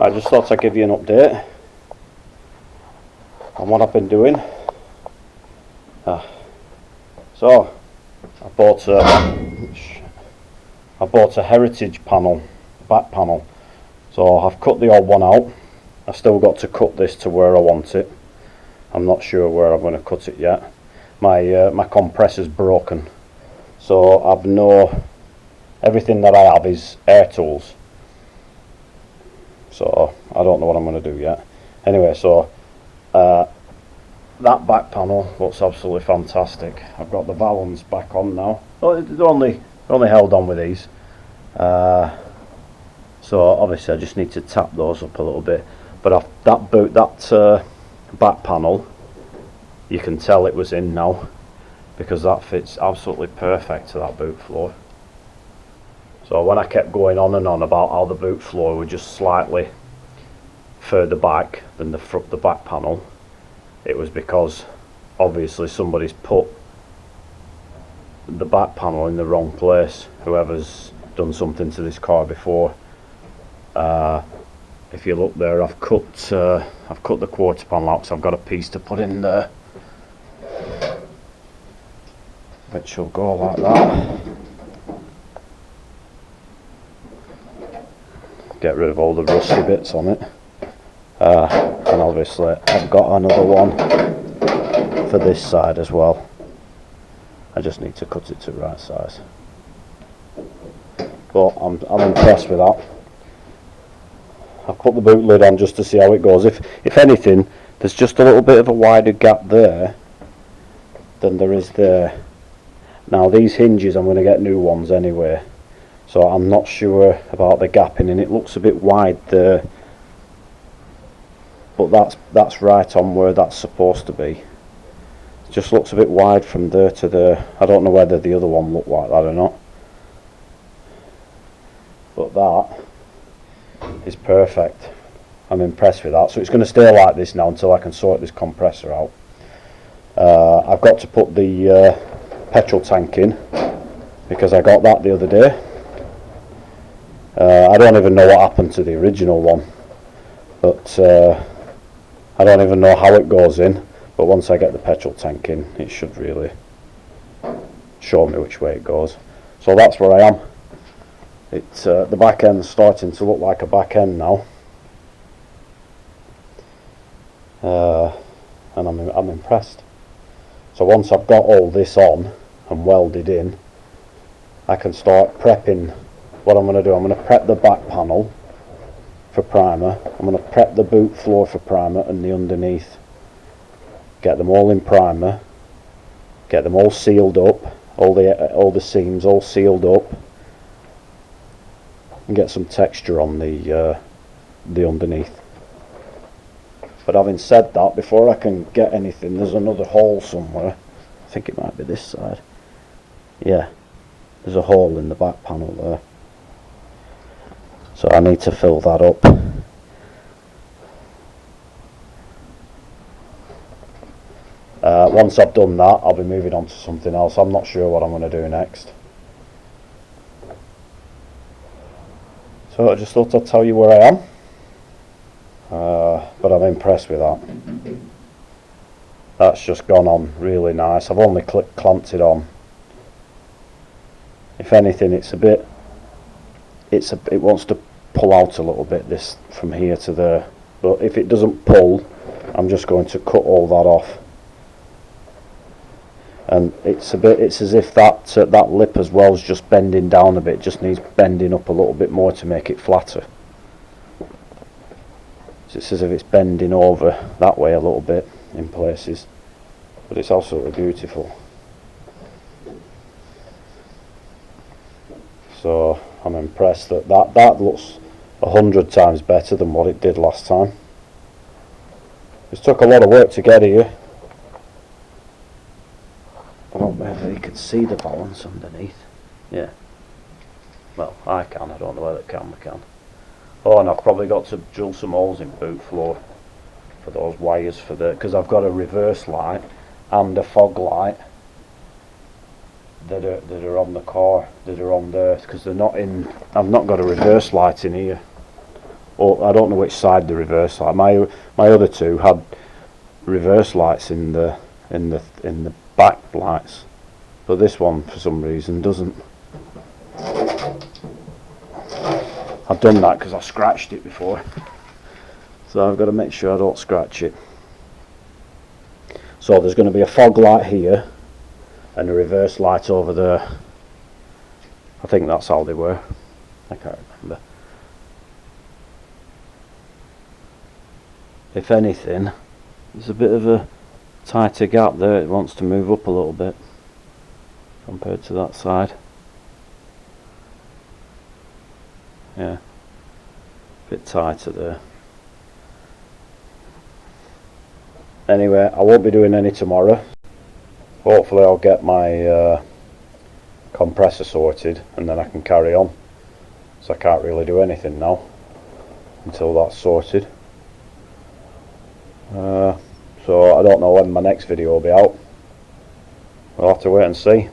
I just thought I'd give you an update on what I've been doing. So I bought a heritage panel, back panel. So I've cut the old one out. I've still got to cut this to where I want it. I'm not sure where I'm going to cut it yet. My compressor's broken, so I've everything that I have is air tools. So I don't know what I'm going to do yet. Anyway, so that back panel looks absolutely fantastic. I've got the valves back on now. Oh, they're only held on with these. So obviously I just need to tap those up a little bit. But that back panel, you can tell it was in now, because that fits absolutely perfect to that boot floor. So when I kept going on and on about how the boot floor were just slightly further back than the back panel, it was because obviously somebody's put the back panel in the wrong place, whoever's done something to this car before. If you look there, I've cut the quarter panel out, so I've got a piece to put in there, which will go like that. Get rid of all the rusty bits on it. And obviously I've got another one for this side as well. I just need to cut it to the right size. But I'm impressed with that. I've put the boot lid on just to see how it goes. If anything, there's just a little bit of a wider gap there than there is there. Now these hinges, I'm going to get new ones anyway, so I'm not sure about the gapping, and it looks a bit wide there, but that's right on where that's supposed to be. It just looks a bit wide from there to there. I don't know whether the other one looked like that or not, but that is perfect. I'm impressed with that. So it's going to stay like this now until I can sort this compressor out. I've got to put the petrol tank in, because I got that the other day. I don't even know what happened to the original one, but I don't even know how it goes in, but once I get the petrol tank in, it should really show me which way it goes. So that's where I am. The back end's starting to look like a back end now, and I'm impressed. So once I've got all this on and welded in, I can start prepping. What I'm going to do, I'm going to prep the back panel for primer, I'm going to prep the boot floor for primer and the underneath, get them all in primer, get them all sealed up, all the seams all sealed up, and get some texture on the underneath. But having said that, before I can get anything, there's another hole somewhere. I think it might be this side. Yeah, there's a hole in the back panel there, so I need to fill that up. Once I've done that, I'll be moving on to something else. I'm not sure what I'm going to do next. So I just thought I'd tell you where I am. But I'm impressed with that. That's just gone on really nice. I've only clamped it on. If anything, it wants to pull out a little bit, this from here to there. But if it doesn't pull, I'm just going to cut all that off. And it's as if that lip as well is just bending down a bit. Just needs bending up a little bit more to make it flatter. So it's as if it's bending over that way a little bit in places, but it's absolutely beautiful. So I'm impressed that looks 100 times better than what it did last time. It took a lot of work to get here. I don't know whether you can see the balance underneath. Yeah. Well, I can. I don't know whether the camera can. Oh, and I've probably got to drill some holes in boot floor for those wires because I've got a reverse light and a fog light that are on the car, that are on there, because they're not in. I've not got a reverse light in here. or I don't know which side the reverse light. My other two had reverse lights in the back lights, but this one for some reason doesn't. I've done that because I scratched it before, so I've got to make sure I don't scratch it. So there's going to be a fog light here and a reverse light over there. I think that's how they were. I can't remember. If anything, there's a bit of a tighter gap there. It wants to move up a little bit compared to that side. Yeah, a bit tighter there. Anyway, I won't be doing any tomorrow. Hopefully I'll get my compressor sorted and then I can carry on. So I can't really do anything now until that's sorted. So I don't know when my next video will be out. We'll have to wait and see.